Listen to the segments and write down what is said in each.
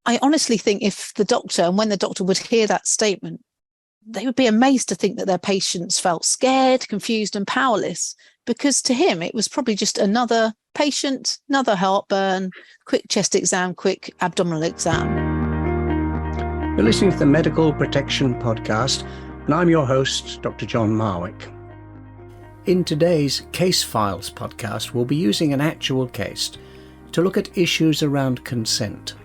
I honestly think if the doctor, and when the doctor would hear that statement, they would be amazed to think that their patients felt scared, confused and powerless, because to him it was probably just another patient, another heartburn, quick chest exam, quick abdominal exam. You're listening to the Medical Protection Podcast, and I'm your host, Dr John Marwick. In today's Case Files podcast, we'll be using an actual case to look at issues around consent.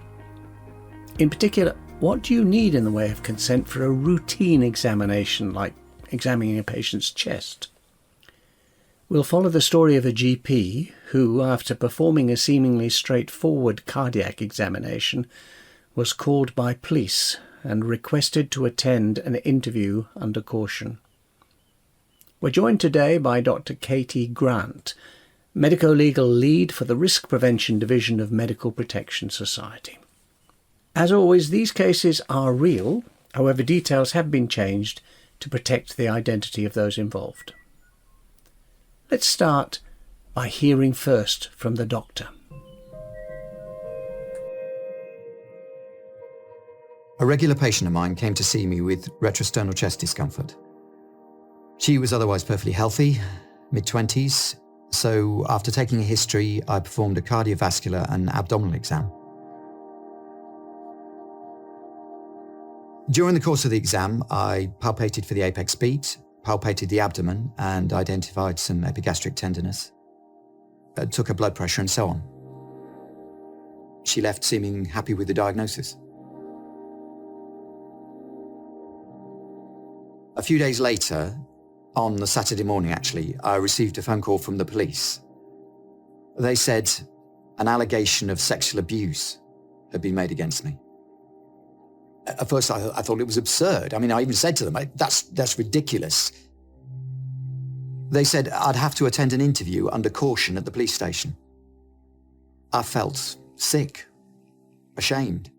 In particular, what do you need in the way of consent for a routine examination like examining a patient's chest? We'll follow the story of a GP who, after performing a seemingly straightforward cardiac examination, was called by police and requested to attend an interview under caution. We're joined today by Dr. Katie Grant, Medico-Legal Lead for the Risk Prevention Division of Medical Protection Society. As always, these cases are real, however details have been changed to protect the identity of those involved. Let's start by hearing first from the doctor. A regular patient of mine came to see me with retrosternal chest discomfort. She was otherwise perfectly healthy, mid-20s, so after taking a history, I performed a cardiovascular and abdominal exam. During the course of the exam, I palpated for the apex beat, palpated the abdomen and identified some epigastric tenderness, took her blood pressure and so on. She left seeming happy with the diagnosis. A few days later, on the Saturday morning actually, I received a phone call from the police. They said an allegation of sexual abuse had been made against me. At first I thought it was absurd. I mean, I even said to them, that's ridiculous. They said I'd have to attend an interview under caution at the police station. I felt sick, ashamed.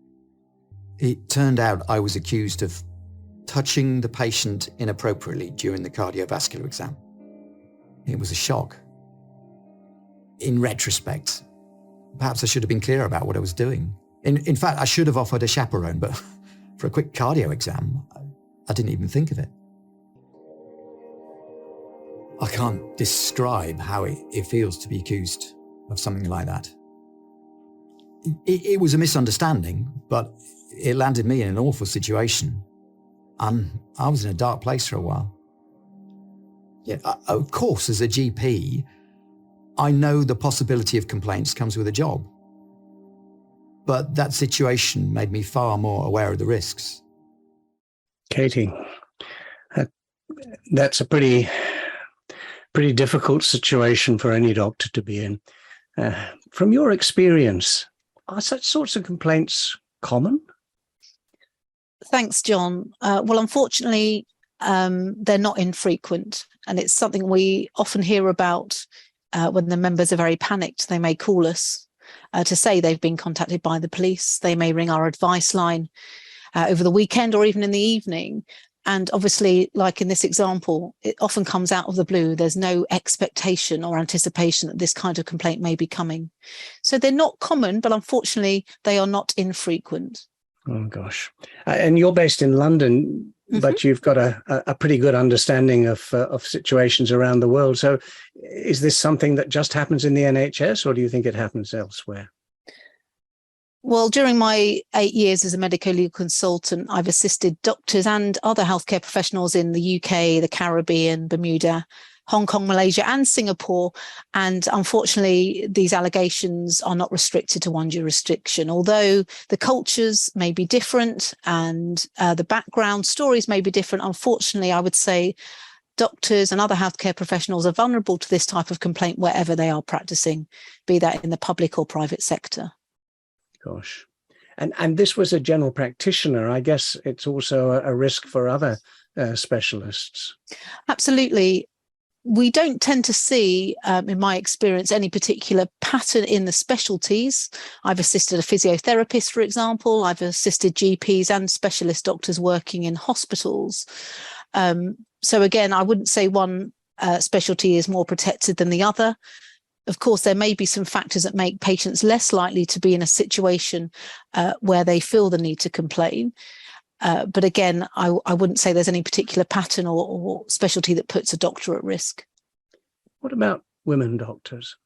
It turned out I was accused of touching the patient inappropriately during the cardiovascular exam. It was a shock. In retrospect, perhaps I should have been clear about what I was doing. In fact, I should have offered a chaperone, but for a quick cardio exam, I didn't even think of it. I can't describe how it feels to be accused of something like that. It was a misunderstanding, but it landed me in an awful situation. I was in a dark place for a while. Yeah, of course, as a GP, I know the possibility of complaints comes with a job. But that situation made me far more aware of the risks. Katie, that's a pretty difficult situation for any doctor to be in. From your experience, are such sorts of complaints common? Thanks, John. Well, unfortunately, they're not infrequent, and it's something we often hear about when the members are very panicked. They may call us to say they've been contacted by the police. They may ring our advice line over the weekend or even in the evening. And obviously, like in this example, it often comes out of the blue. There's no expectation or anticipation that this kind of complaint may be coming. So they're not common, but unfortunately, they are not infrequent. Oh, gosh. And you're based in London, but you've got a pretty good understanding of situations around the world. So is this something that just happens in the NHS, or do you think it happens elsewhere? Well, during my 8 years as a medico-legal consultant, I've assisted doctors and other healthcare professionals in the UK, the Caribbean, Bermuda, Hong Kong, Malaysia and Singapore. And unfortunately, these allegations are not restricted to one jurisdiction. Although the cultures may be different and the background stories may be different, unfortunately, I would say doctors and other healthcare professionals are vulnerable to this type of complaint wherever they are practicing, be that in the public or private sector. Gosh. And this was a general practitioner. I guess it's also a risk for other specialists. Absolutely. We don't tend to see, in my experience, any particular pattern in the specialties. I've assisted a physiotherapist, for example. I've assisted GPs and specialist doctors working in hospitals. So again, I wouldn't say one specialty is more protected than the other. Of course, there may be some factors that make patients less likely to be in a situation where they feel the need to complain. But again, I wouldn't say there's any particular pattern or specialty that puts a doctor at risk. What about women doctors?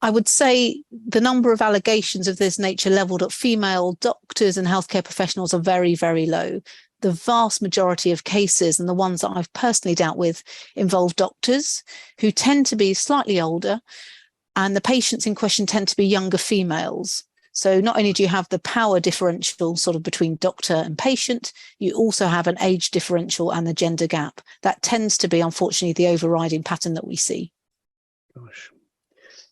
I would say the number of allegations of this nature levelled at female doctors and healthcare professionals are very, very low. The vast majority of cases, and the ones that I've personally dealt with, involve doctors who tend to be slightly older, and the patients in question tend to be younger females. So not only do you have the power differential sort of between doctor and patient, you also have an age differential and the gender gap. That tends to be, unfortunately, the overriding pattern that we see. Gosh.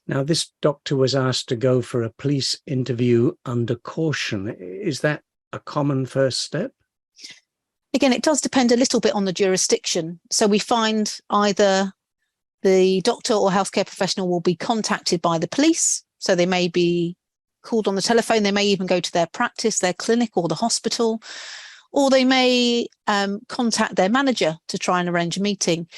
Now, this doctor was asked to go for a police interview under caution. Is that a common first step? Again, it does depend a little bit on the jurisdiction. So we find either the doctor or healthcare professional will be contacted by the police. So they may be called on the telephone. They may even go to their practice, their clinic or the hospital, or they may contact their manager to try and arrange a meeting.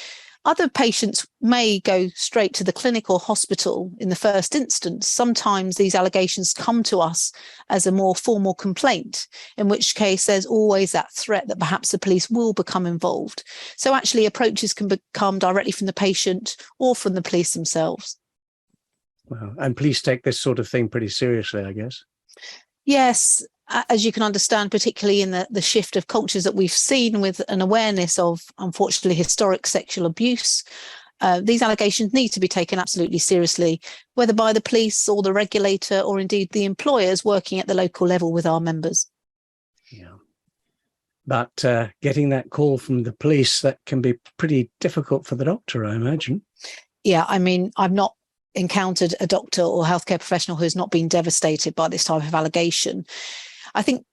Other patients may go straight to the clinic or hospital in the first instance. Sometimes these allegations come to us as a more formal complaint, in which case there's always that threat that perhaps the police will become involved. So actually approaches can come directly from the patient or from the police themselves. Wow. And police take this sort of thing pretty seriously, I guess. Yes, as you can understand, particularly in the shift of cultures that we've seen with an awareness of, unfortunately, historic sexual abuse, these allegations need to be taken absolutely seriously, whether by the police or the regulator or indeed the employers working at the local level with our members. Yeah. But getting that call from the police, that can be pretty difficult for the doctor, I imagine. Yeah, I mean, I've not encountered a doctor or healthcare professional who's not been devastated by this type of allegation. I think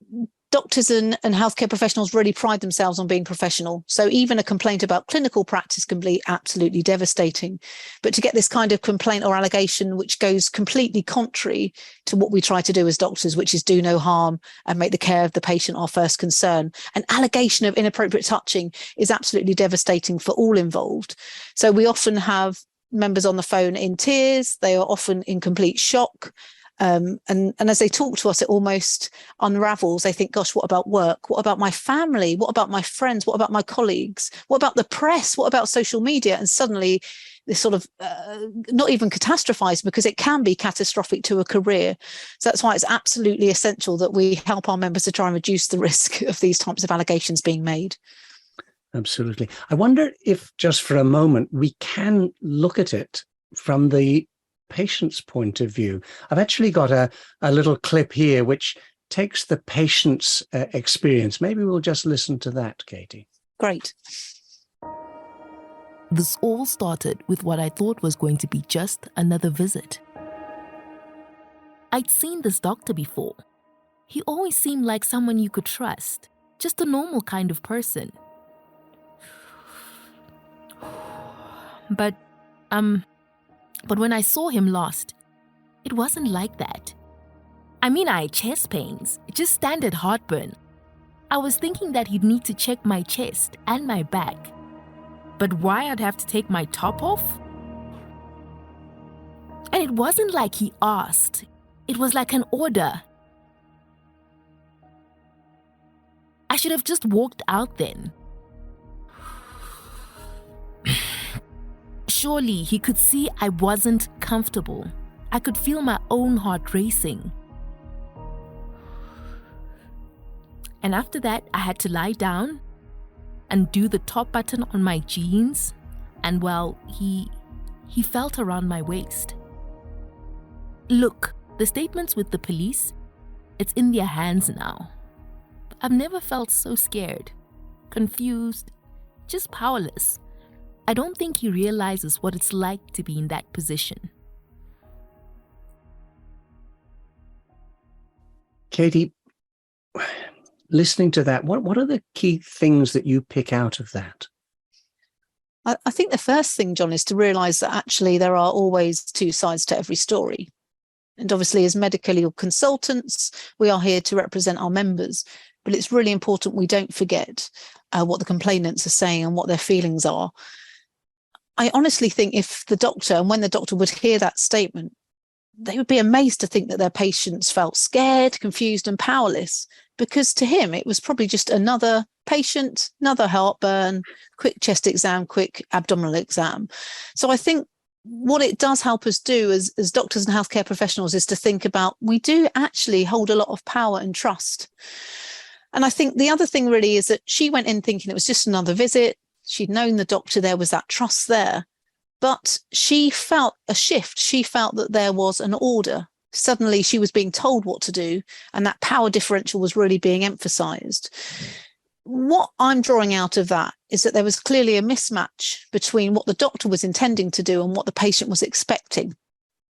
doctors and healthcare professionals really pride themselves on being professional. So even a complaint about clinical practice can be absolutely devastating. But to get this kind of complaint or allegation which goes completely contrary to what we try to do as doctors, which is do no harm and make the care of the patient our first concern, an allegation of inappropriate touching is absolutely devastating for all involved. So we often have members on the phone in tears. They are often in complete shock. And as they talk to us, it almost unravels. They think, gosh, what about work? What about my family? What about my friends? What about my colleagues? What about the press? What about social media? And suddenly this sort of not even catastrophized, because it can be catastrophic to a career. So that's why it's absolutely essential that we help our members to try and reduce the risk of these types of allegations being made. Absolutely. I wonder if just for a moment we can look at it from the patient's point of view. I've actually got a little clip here which takes the patient's experience. Maybe we'll just listen to that, Katie. Great. This all started with what I thought was going to be just another visit. I'd seen this doctor before. He always seemed like someone you could trust, just a normal kind of person. But when I saw him last, it wasn't like that. I mean, I had chest pains, just standard heartburn. I was thinking that he'd need to check my chest and my back. But why I'd have to take my top off? And it wasn't like he asked. It was like an order. I should have just walked out then. Surely he could see I wasn't comfortable. I could feel my own heart racing. And after that, I had to lie down, undo the top button on my jeans, and well, he felt around my waist. Look, the statements with the police, it's in their hands now. I've never felt so scared, confused, just powerless. I don't think he realizes what it's like to be in that position. Katie, listening to that, what are the key things that you pick out of that? I think the first thing, John, is to realize that actually there are always two sides to every story. And obviously, as medical consultants, we are here to represent our members. But it's really important we don't forget what the complainants are saying and what their feelings are. I honestly think if the doctor, and when the doctor would hear that statement, they would be amazed to think that their patients felt scared, confused and powerless, because to him it was probably just another patient, another heartburn, quick chest exam, quick abdominal exam. So I think what it does help us do as doctors and healthcare professionals is to think about, we do actually hold a lot of power and trust. And I think the other thing really is that she went in thinking it was just another visit. She'd known the doctor, there was that trust there. But she felt a shift. She felt that there was an order. Suddenly she was being told what to do, and that power differential was really being emphasized. What I'm drawing out of that is that there was clearly a mismatch between what the doctor was intending to do and what the patient was expecting.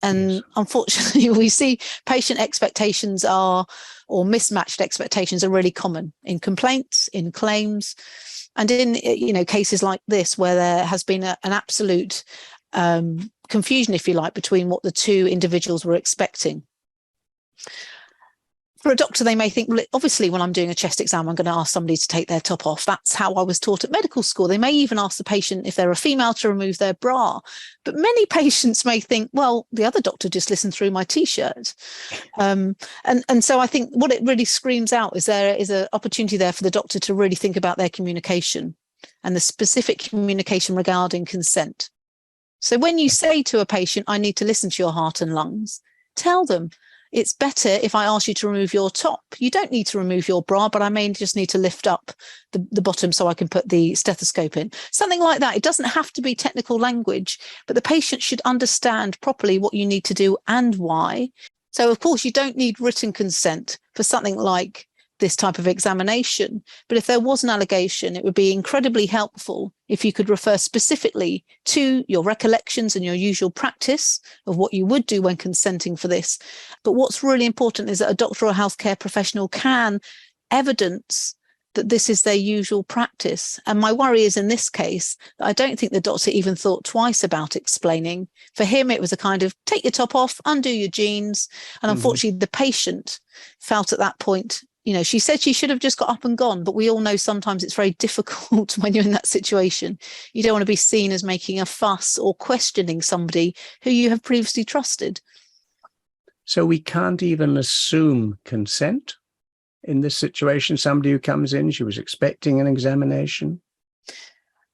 And yes, unfortunately, we see patient expectations or mismatched expectations are really common in complaints, in claims, and in cases like this where there has been an absolute confusion, if you like, between what the two individuals were expecting. For a doctor, they may think, well, obviously, when I'm doing a chest exam, I'm going to ask somebody to take their top off. That's how I was taught at medical school. They may even ask the patient, if they're a female, to remove their bra. But many patients may think, well, the other doctor just listened through my T-shirt. And so I think what it really screams out is there is an opportunity there for the doctor to really think about their communication and the specific communication regarding consent. So when you say to a patient, I need to listen to your heart and lungs, tell them, it's better if I ask you to remove your top. You don't need to remove your bra, but I may just need to lift up the bottom so I can put the stethoscope in. Something like that. It doesn't have to be technical language, but the patient should understand properly what you need to do and why. So, of course, you don't need written consent for something like this type of examination. But if there was an allegation, it would be incredibly helpful if you could refer specifically to your recollections and your usual practice of what you would do when consenting for this. But what's really important is that a doctor or healthcare professional can evidence that this is their usual practice. And my worry is in this case, I don't think the doctor even thought twice about explaining. For him, it was a kind of take your top off, undo your jeans. And unfortunately, the patient felt at that point, she said she should have just got up and gone, but we all know sometimes it's very difficult when you're in that situation. You don't want to be seen as making a fuss or questioning somebody who you have previously trusted. So we can't even assume consent in this situation. Somebody who comes in, she was expecting an examination.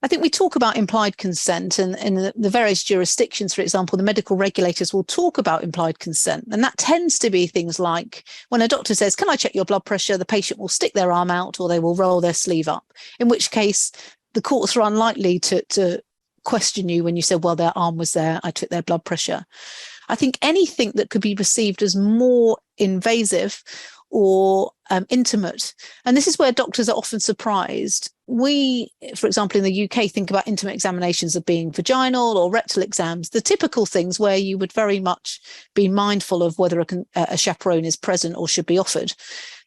I think we talk about implied consent, and in the various jurisdictions, for example, the medical regulators will talk about implied consent. And that tends to be things like when a doctor says, can I check your blood pressure? The patient will stick their arm out or they will roll their sleeve up, in which case the courts are unlikely to question you when you said, well, their arm was there, I took their blood pressure. I think anything that could be perceived as more invasive or intimate. And this is where doctors are often surprised. We, for example, in the UK, think about intimate examinations of being vaginal or rectal exams, the typical things where you would very much be mindful of whether a chaperone is present or should be offered.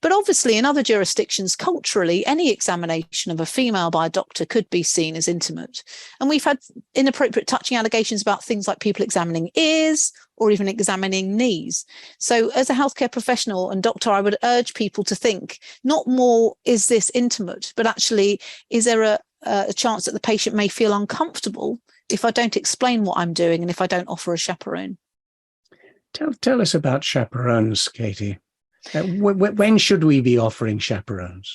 But obviously, in other jurisdictions, culturally, any examination of a female by a doctor could be seen as intimate. And we've had inappropriate touching allegations about things like people examining ears or even examining knees. So as a healthcare professional and doctor, I would urge people to think not more, is this intimate, but actually, is there a chance that the patient may feel uncomfortable if I don't explain what I'm doing and if I don't offer a chaperone? Tell us about chaperones, Katie. When should we be offering chaperones?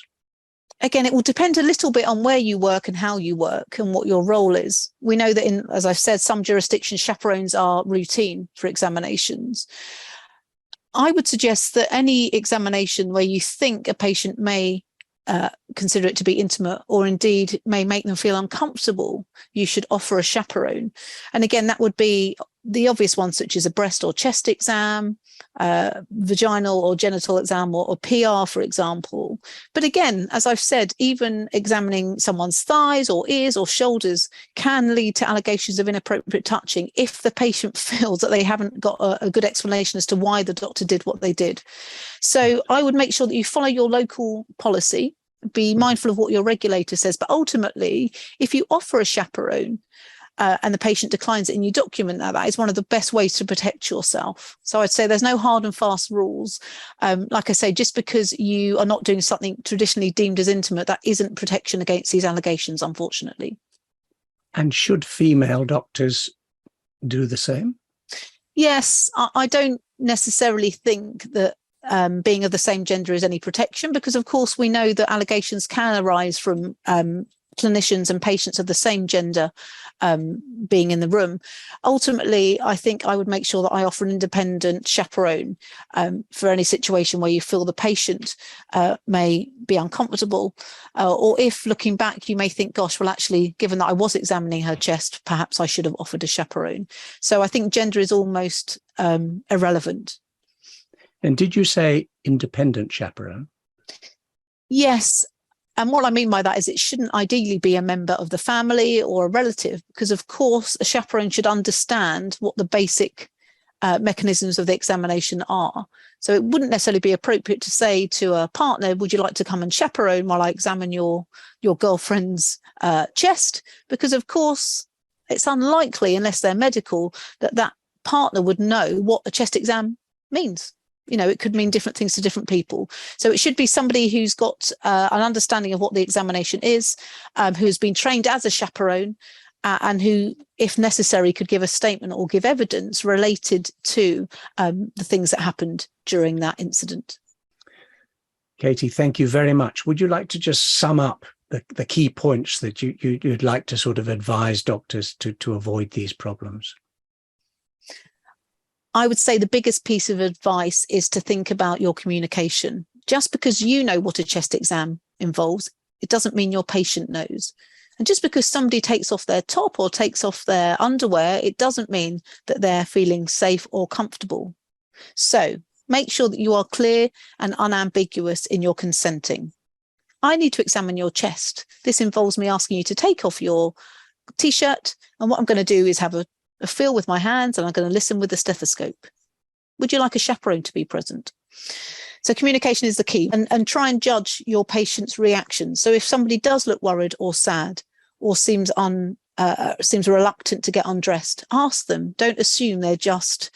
Again, it will depend a little bit on where you work and how you work and what your role is. We know that as I've said, some jurisdictions, chaperones are routine for examinations. I would suggest that any examination where you think a patient may consider it to be intimate or indeed may make them feel uncomfortable, you should offer a chaperone. And again, that would be the obvious ones such as a breast or chest exam, vaginal or genital exam or PR, for example. But again, as I've said, even examining someone's thighs or ears or shoulders can lead to allegations of inappropriate touching if the patient feels that they haven't got a good explanation as to why the doctor did what they did. So I would make sure that you follow your local policy, be mindful of what your regulator says. But ultimately, if you offer a chaperone, and the patient declines it and you document that is one of the best ways to protect yourself. So I'd say there's no hard and fast rules. Like I say, just because you are not doing something traditionally deemed as intimate, that isn't protection against these allegations, unfortunately. And should female doctors do the same? Yes, I don't necessarily think that being of the same gender is any protection, because of course we know that allegations can arise from clinicians and patients of the same gender being in the room. Ultimately, I think I would make sure that I offer an independent chaperone for any situation where you feel the patient may be uncomfortable, or if looking back you may think, gosh, well actually, given that I was examining her chest, perhaps I should have offered a chaperone. So I think gender is almost irrelevant. And did you say independent chaperone? Yes. And what I mean by that is it shouldn't ideally be a member of the family or a relative, because of course a chaperone should understand what the basic mechanisms of the examination are. So it wouldn't necessarily be appropriate to say to a partner, would you like to come and chaperone while I examine your girlfriend's chest? Because of course it's unlikely, unless they're medical, that partner would know what a chest exam means. You know, it could mean different things to different people. So it should be somebody who's got an understanding of what the examination is, who's been trained as a chaperone, and who, if necessary, could give a statement or give evidence related to the things that happened during that incident. Katie, thank you very much. Would you like to just sum up the key points that you'd like to sort of advise doctors to avoid these problems? I would say the biggest piece of advice is to think about your communication. Just because you know what a chest exam involves, it doesn't mean your patient knows. And just because somebody takes off their top or takes off their underwear, it doesn't mean that they're feeling safe or comfortable. So make sure that you are clear and unambiguous in your consenting. I need to examine your chest. This involves me asking you to take off your t-shirt. And what I'm going to do is have a feel with my hands, and I'm going to listen with the stethoscope. Would you like a chaperone to be present? So communication is the key, and try and judge your patient's reaction. So if somebody does look worried or sad or seems reluctant to get undressed, ask them. Don't assume they're just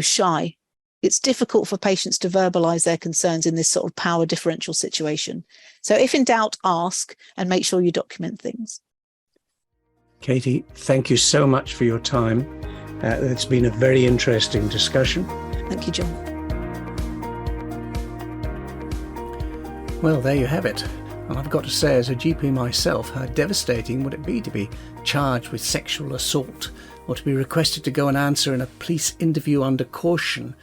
shy. It's difficult for patients to verbalize their concerns in this sort of power differential situation. So if in doubt, ask, and make sure you document things. Katie, thank you so much for your time. It's been a very interesting discussion. Thank you, John. Well, there you have it. And I've got to say, as a GP myself, how devastating would it be to be charged with sexual assault, or to be requested to go and answer in a police interview under caution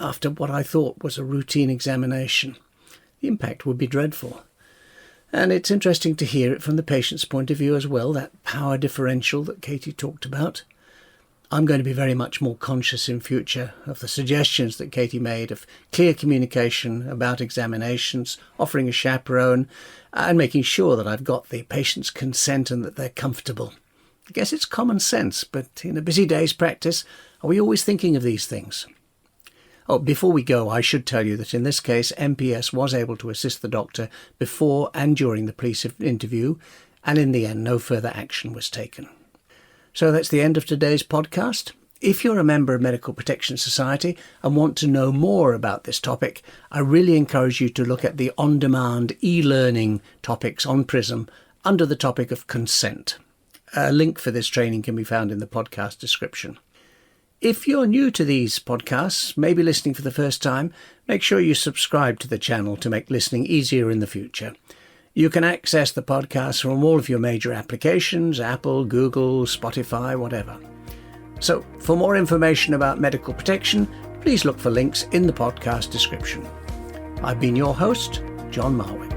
after what I thought was a routine examination. The impact would be dreadful. And it's interesting to hear it from the patient's point of view as well, that power differential that Katie talked about. I'm going to be very much more conscious in future of the suggestions that Katie made of clear communication about examinations, offering a chaperone, and making sure that I've got the patient's consent and that they're comfortable. I guess it's common sense, but in a busy day's practice, are we always thinking of these things? Oh, before we go, I should tell you that in this case, MPS was able to assist the doctor before and during the police interview, and in the end, no further action was taken. So that's the end of today's podcast. If you're a member of Medical Protection Society and want to know more about this topic, I really encourage you to look at the on-demand e-learning topics on PRISM under the topic of consent. A link for this training can be found in the podcast description. If you're new to these podcasts, maybe listening for the first time, make sure you subscribe to the channel to make listening easier in the future. You can access the podcast from all of your major applications, Apple, Google, Spotify, whatever. So, for more information about medical protection, please look for links in the podcast description. I've been your host, John Marwick.